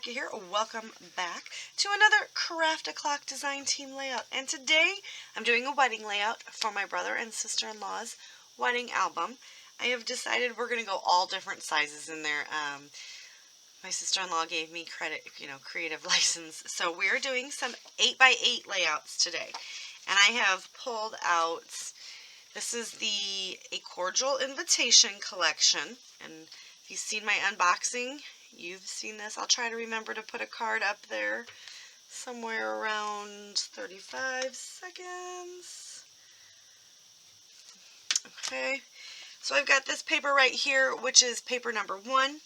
Rebecca here. Welcome back to another Craft O'Clock Design Team layout. And today I'm doing a wedding layout for my brother and sister-in-law's wedding album. I have decided we're going to go all different sizes in there. My sister-in-law gave me credit, creative license. So we're doing some 8x8 layouts today. And I have pulled out, this is the A Cordial Invitation collection. And if you've seen my unboxing, you've seen this. I'll try to remember to put a card up there somewhere around 35 seconds. Okay, so I've got this paper right here, which is paper number 1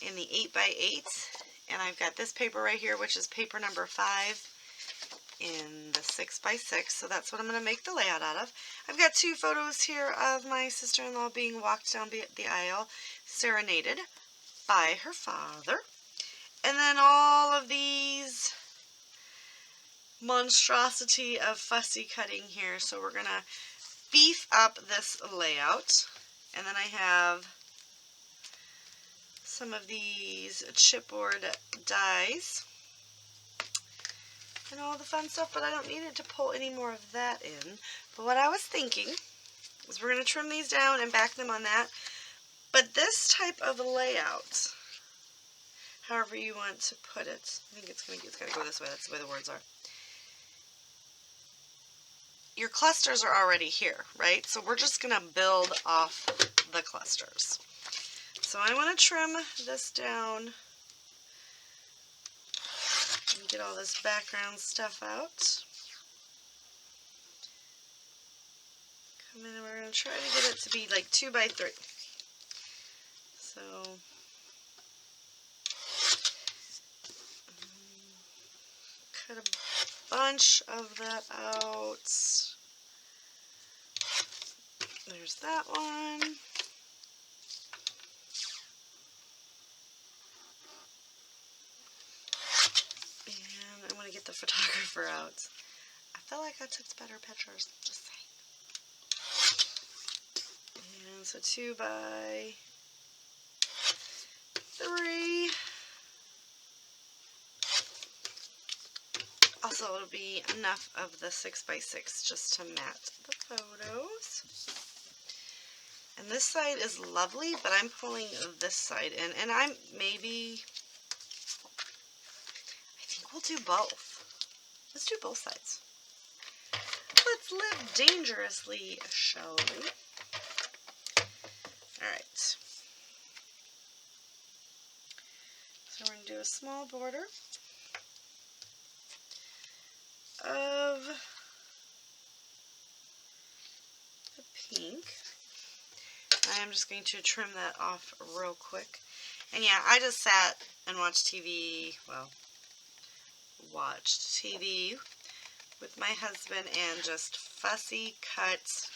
in the 8x8. And I've got this paper right here, which is paper number 5 in the 6x6. So that's what I'm going to make the layout out of. I've got 2 photos here of my sister-in-law being walked down the aisle, serenaded by her father. And then all of these monstrosity of fussy cutting here. So we're going to beef up this layout. And then I have some of these chipboard dies and all the fun stuff, but I don't need it to pull any more of that in. But what I was thinking is we're going to trim these down and back them on that. But this type of layout, however you want to put it, I think it's going to go this way. That's the way the words are. Your clusters are already here, right? So we're just going to build off the clusters. So I want to trim this down and get all this background stuff out. Come in and we're going to try to get it to be like 2x3. So cut a bunch of that out. There's that one. And I'm going to get the photographer out. I feel like I took better pictures, just saying. And so 2x3. Also, it'll be enough of the 6x6 just to mat the photos. And this side is lovely, but I'm pulling this side in. And I think we'll do both. Let's do both sides. Let's live dangerously, shall we? Alright. So we're going to do a small border of the pink. I'm just going to trim that off real quick. And yeah, I just sat and watched TV, with my husband and just fussy cut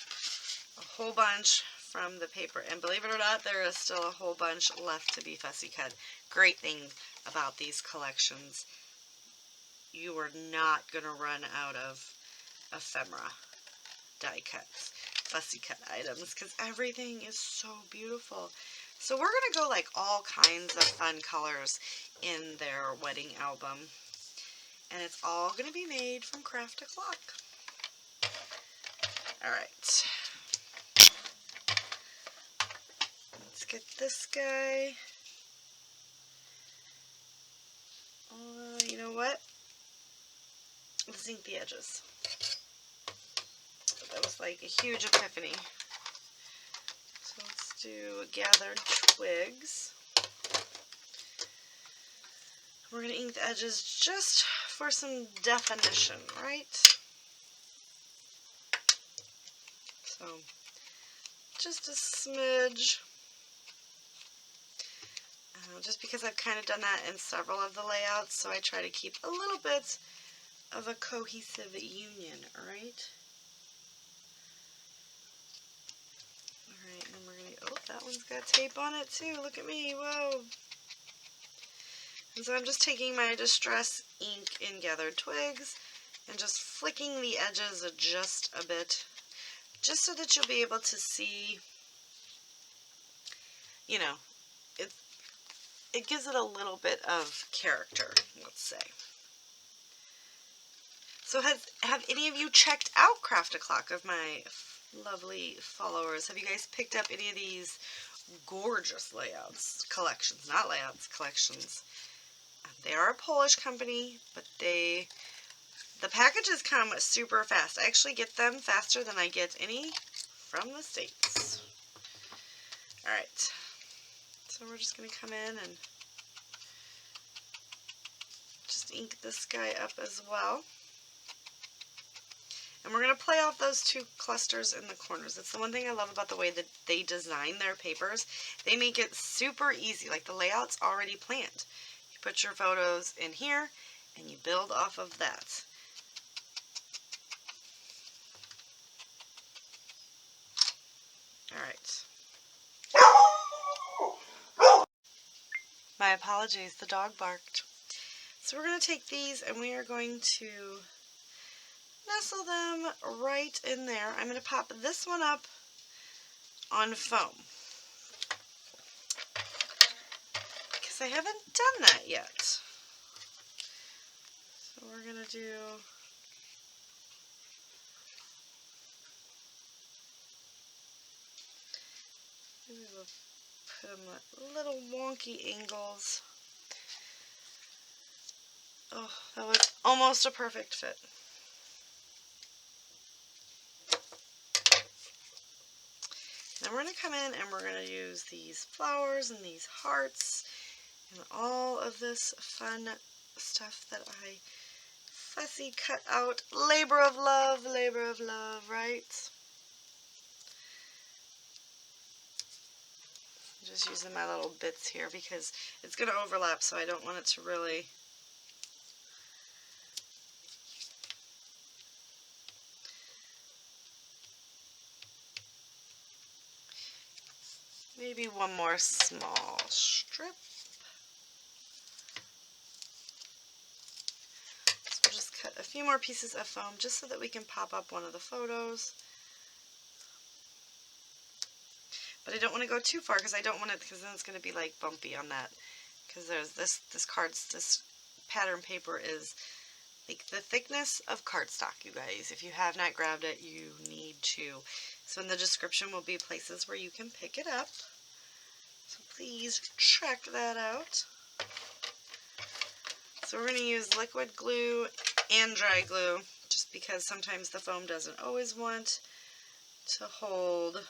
a whole bunch from the paper. And believe it or not, there is still a whole bunch left to be fussy cut. Great thing about these collections, you are not going to run out of ephemera die cuts, fussy cut items, because everything is so beautiful. So we're going to go like all kinds of fun colors in their wedding album. And it's all going to be made from Craft O'Clock. Alright. Let's get this guy. You know what? Let's ink the edges. That was like a huge epiphany. So let's do gathered twigs. We're going to ink the edges just for some definition, right? So just a smidge. Just because I've kind of done that in several of the layouts, so I try to keep a little bit of a cohesive union, right? Alright, and then we're going to, oh, that one's got tape on it too. Look at me, whoa. And so I'm just taking my Distress ink in Gathered Twigs and just flicking the edges just a bit, just so that you'll be able to see, it gives it a little bit of character, let's say. So have any of you checked out Craft a Clock, of my lovely followers? Have you guys picked up any of these gorgeous layouts? Collections, not layouts, collections. They are a Polish company, but the packages come super fast. I actually get them faster than I get any from the States. Alright, so we're just going to come in and just ink this guy up as well. And we're going to play off those two clusters in the corners. That's the one thing I love about the way that they design their papers. They make it super easy, like the layout's already planned. You put your photos in here, and you build off of that. Alright. My apologies, the dog barked. So we're going to take these and we are going to nestle them right in there. I'm going to pop this one up on foam, because I haven't done that yet. So we're going to do maybe we'll put them at little wonky angles. Oh, that was almost a perfect fit. Then we're going to come in and we're going to use these flowers and these hearts and all of this fun stuff that I fussy cut out. Labor of love, right? I'm just using my little bits here because it's going to overlap, so I don't want it to really... Maybe one more small strip. So we'll just cut a few more pieces of foam just so that we can pop up one of the photos. But I don't want to go too far because I don't want it, because then it's going to be like bumpy on that. Because there's this pattern paper is like the thickness of cardstock, you guys. If you have not grabbed it, you need to. So in the description will be places where you can pick it up. So please check that out. So we're going to use liquid glue and dry glue, just because sometimes the foam doesn't always want to hold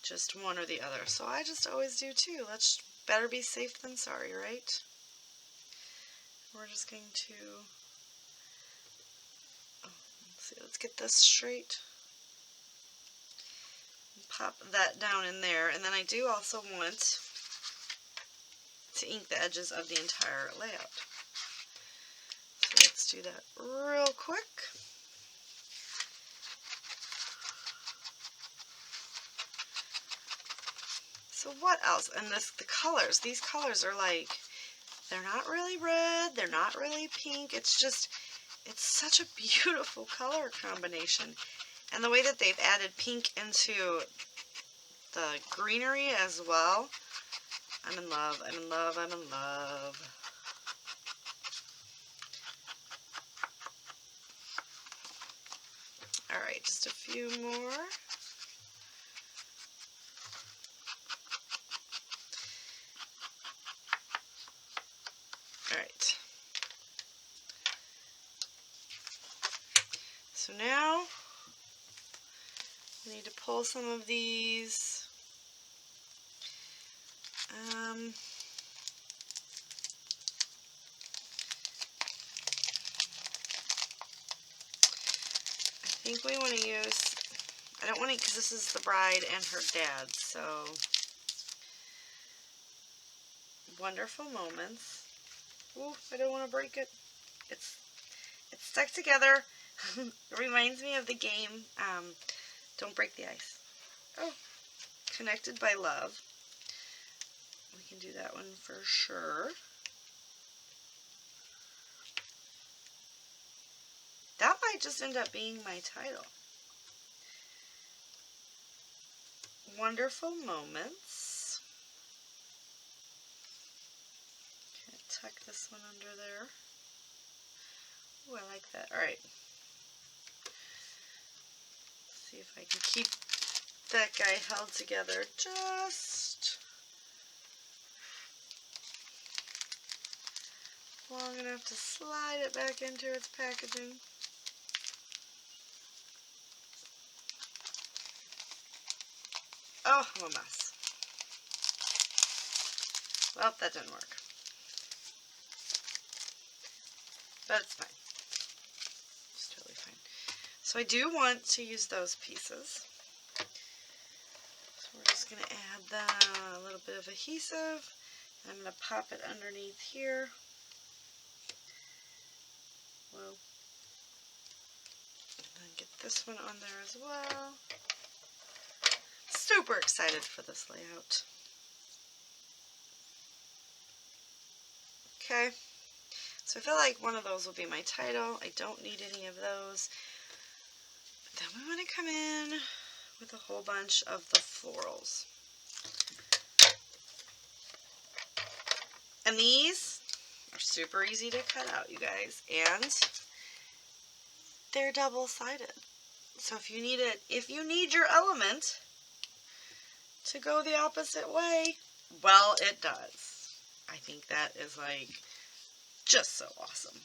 just one or the other. So I just always do two. Let's better be safe than sorry, right? We're just going to, let's get this straight. Pop that down in there, and then I do also want to ink the edges of the entire layout. So let's do that real quick. So what else? And the colors, these colors are like, they're not really red, they're not really pink, it's just, it's such a beautiful color combination. And the way that they've added pink into the greenery as well, I'm in love, I'm in love, I'm in love. Alright, just a few more. Alright. So now I need to pull some of these. I think we want to use, I don't want to, because this is the bride and her dad, so wonderful moments. Ooh, I don't want to break it. It's stuck together. It reminds me of the game, Don't Break the Ice. Oh, Connected by Love. We can do that one for sure. That might just end up being my title. Wonderful Moments. tuck this one under there. Ooh, I like that. Alright. See if I can keep that guy held together just long enough to slide it back into its packaging. Oh, I'm a mess. Well, that didn't work. But it's fine. It's totally fine. So I do want to use those pieces. So we're just going to add a little bit of adhesive. I'm going to pop it underneath here. Whoa. And then get this one on there as well. Super excited for this layout. Okay. So I feel like one of those will be my title. I don't need any of those. But then we want to come in with a whole bunch of the florals. And these are super easy to cut out, you guys. And they're double-sided. So if you need your element to go the opposite way, well, it does. I think that is like just so awesome.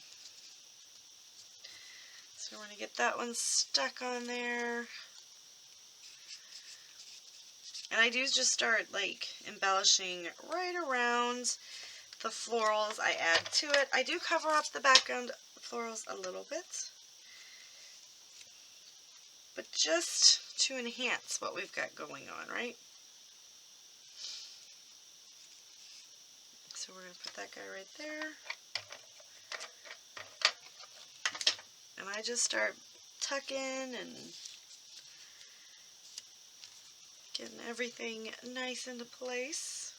So we're going to get that one stuck on there. And I do just start like embellishing right around the florals I add to it. I do cover up the background florals a little bit, but just to enhance what we've got going on, right? So we're going to put that guy right there. And I just start tucking and getting everything nice into place.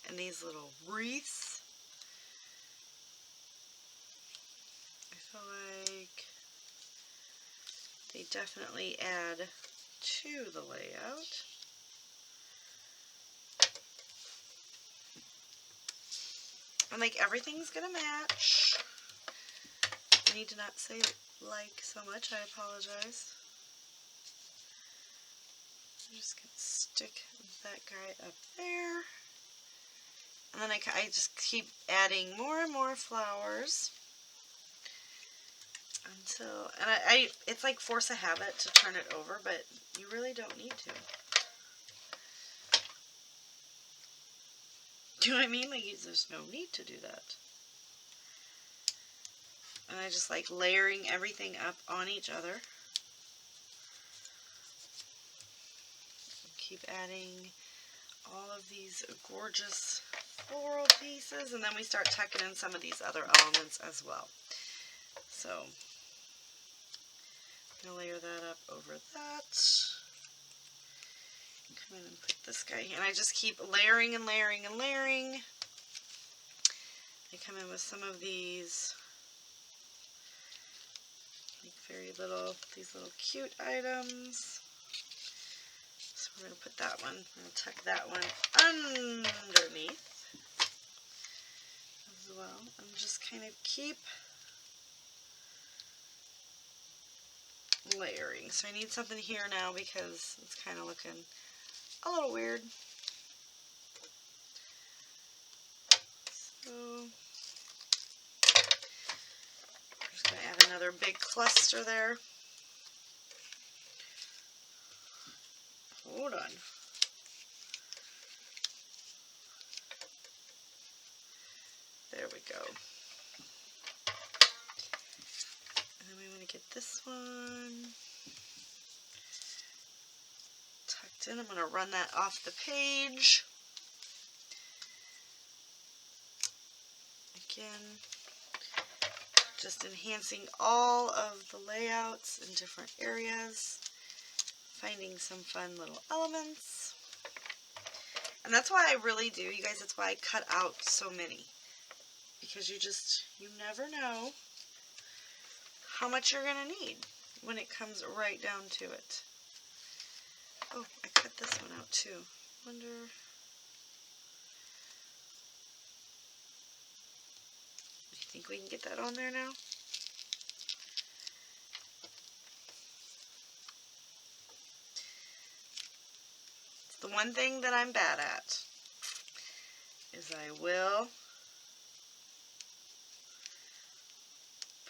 And these little wreaths, I feel like they definitely add to the layout. And like everything's gonna match. I need to not say like so much, I apologize. I'm just gonna stick that guy up there. And then I just keep adding more and more flowers until, and it's like force a habit to turn it over, but you really don't need to. Do you know what I mean? Like, there's no need to do that. And I just like layering everything up on each other. Keep adding all of these gorgeous floral pieces, and then we start tucking in some of these other elements as well. So I'm going to layer that up over that. Come in and put this guy here, and I just keep layering and layering and layering. I come in with some of these like these little cute items. So we're going to put that one, we're going to tuck that one underneath as well, and just kind of keep layering. So I need something here now because it's kind of looking a little weird. So I'm just going to add another big cluster there. Hold on. There we go. And then we want to get this one tucked in. I'm going to run that off the page. Again, just enhancing all of the layouts in different areas, finding some fun little elements. And that's why I really do, you guys, that's why I cut out so many. Because you never know how much you're going to need when it comes right down to it. Oh, I cut this one out too. Wonder, think we can get that on there now? It's the one thing that I'm bad at, is I will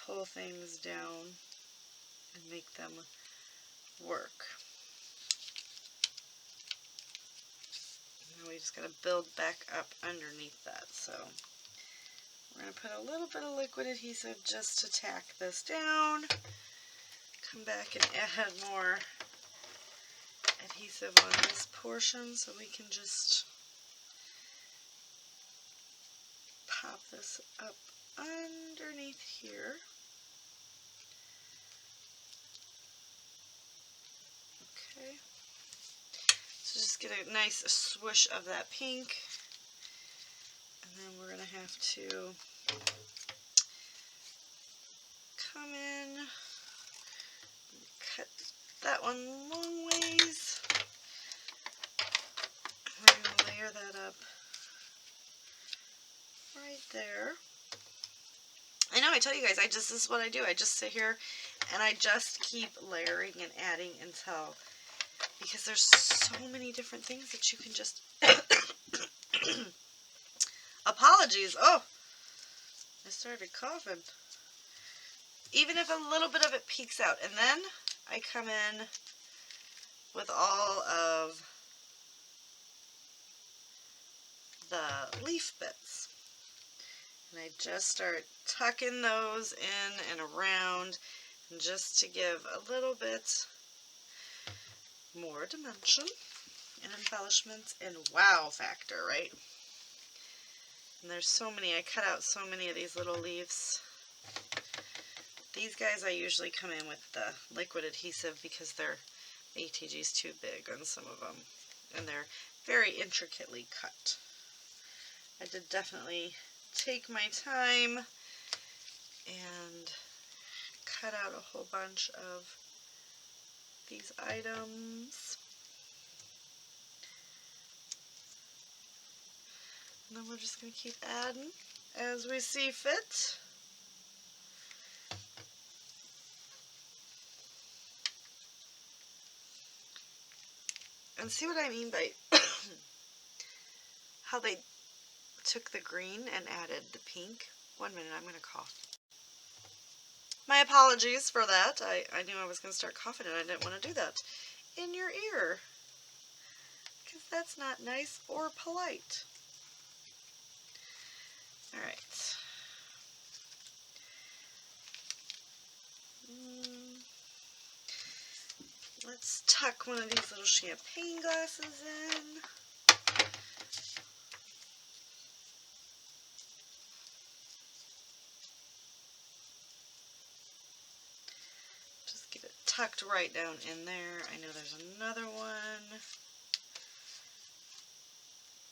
pull things down and make them work. Now we just got to build back up underneath that. So we're going to put a little bit of liquid adhesive just to tack this down. Come back and add more adhesive on this portion so we can just pop this up underneath here. Okay. So just get a nice swoosh of that pink. And then we're going to have to come in, cut that one long ways. We're going to layer that up right there. I know, I tell you guys, this is what I do. I just sit here and I just keep layering and adding until, because there's so many different things that you can just, apologies, oh, I started coughing. Even if a little bit of it peeks out, and then I come in with all of the leaf bits. And I just start tucking those in and around, and just to give a little bit more dimension and embellishments and wow factor, right? And there's so many, I cut out so many of these little leaves. These guys I usually come in with the liquid adhesive because their ATG is too big on some of them, and they're very intricately cut. I did definitely take my time and cut out a whole bunch of these items. And then we're just going to keep adding as we see fit. And see what I mean by how they took the green and added the pink. 1 minute, I'm going to cough. My apologies for that. I knew I was going to start coughing and I didn't want to do that in your ear, because that's not nice or polite. Alright. Let's tuck one of these little champagne glasses in. Just get it tucked right down in there. I know there's another one.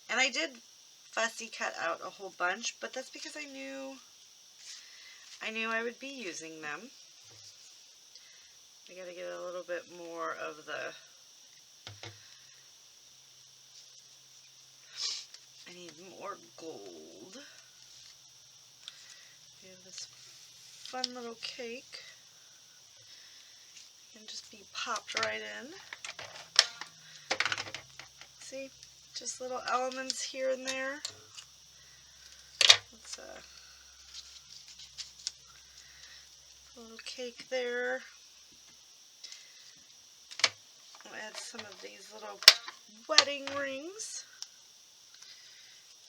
And I did fussy cut out a whole bunch, but that's because I knew I would be using them. I gotta get a little bit more of the, I need more gold. We have this fun little cake. And just be popped right in. See, just little elements here and there. Let's a little cake there. I'll add some of these little wedding rings.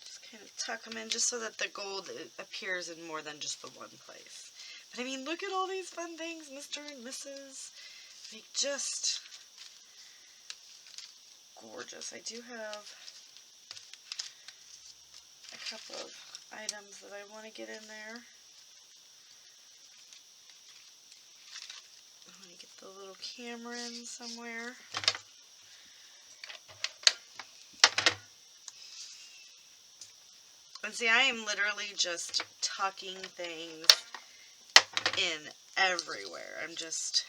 Just kind of tuck them in just so that the gold appears in more than just the one place. But I mean, look at all these fun things, Mr. and Mrs. Like, just gorgeous. I do have a couple of items that I want to get in there. I want to get the little camera in somewhere. And see, I am literally just tucking things in everywhere. I'm just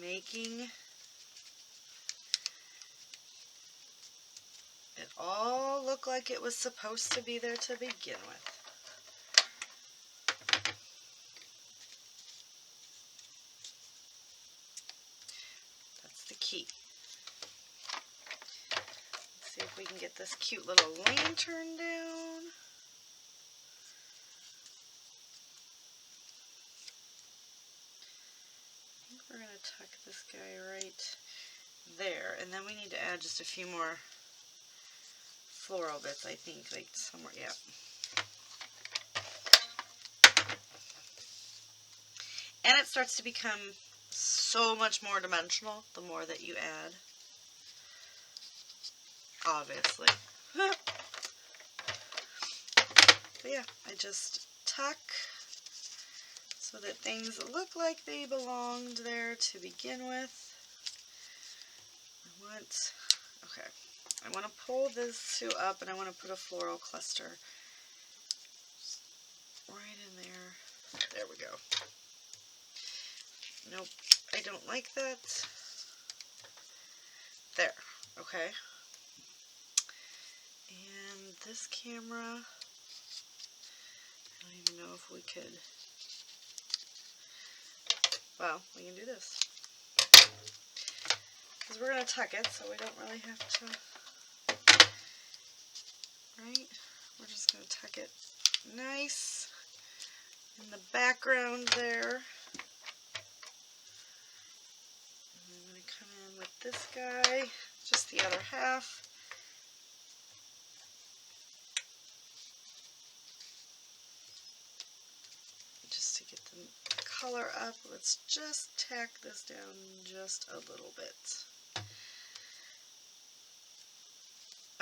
making it all look like it was supposed to be there to begin with. this cute little lantern down. I think we're going to tuck this guy right there, and then we need to add just a few more floral bits, I think, like somewhere, yeah. And it starts to become so much more dimensional the more that you add, obviously. But yeah, I just tuck so that things look like they belonged there to begin with. I want to pull this two up, and I want to put a floral cluster right in there. There we go. Nope, I don't like that. There, okay. And this camera, I don't even know if we could, well, we can do this. Because we're going to tuck it, so we don't really have to, right? We're just going to tuck it nice in the background there. And I'm going to come in with this guy, just the other half. Just to get the color up, let's just tack this down just a little bit.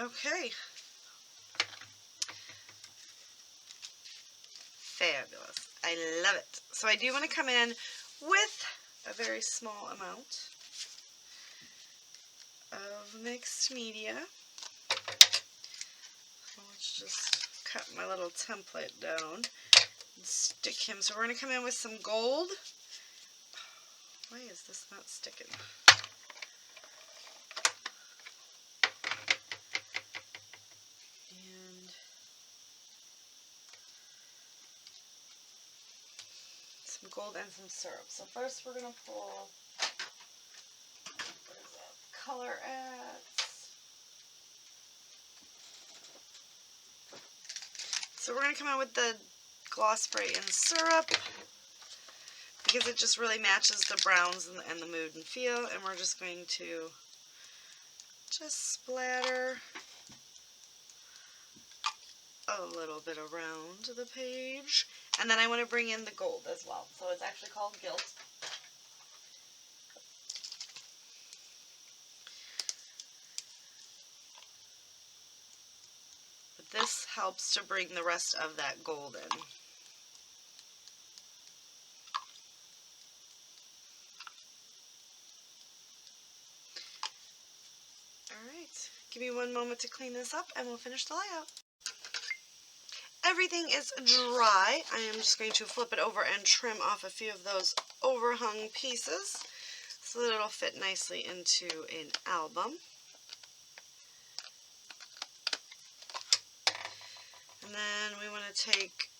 Okay. Fabulous. I love it. So I do want to come in with a very small amount of mixed media. So let's just cut my little template down and stick him. So we're going to come in with some gold. Why is this not sticking? And some gold and some syrup. So first we're going to pull, where's that color at? So we're going to come out with the gloss spray and syrup because it just really matches the browns and the mood and feel, and we're just going to just splatter a little bit around the page. And then I want to bring in the gold as well. So it's actually called Gilt. But this helps to bring the rest of that gold in. Alright, give me one moment to clean this up and we'll finish the layout. Everything is dry. I am just going to flip it over and trim off a few of those overhung pieces so that it'll fit nicely into an album. And then we want to take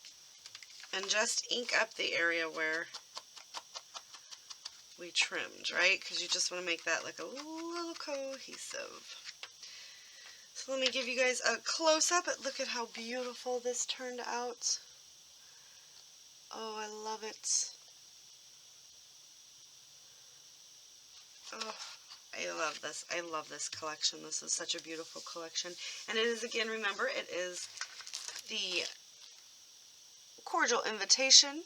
and just ink up the area where we trimmed, right? Because you just want to make that look a little cohesive. So let me give you guys a close-up. Look at how beautiful this turned out. Oh, I love it. Oh, I love this. I love this collection. This is such a beautiful collection. And it is, again, remember, it is the Cordial Invitation.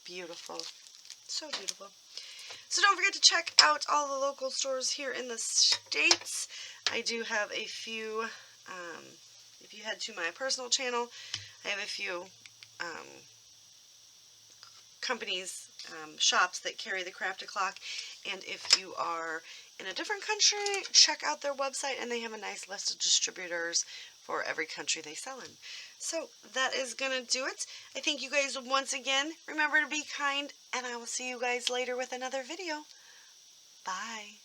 Beautiful. So beautiful. So don't forget to check out all the local stores here in the States. I do have a few, if you head to my personal channel, I have a few companies, shops that carry the Craft-A-Clock. And if you are in a different country, check out their website, and they have a nice list of distributors for every country they sell in. So that is going to do it. I thank you guys once again. Remember to be kind, and I will see you guys later with another video. Bye.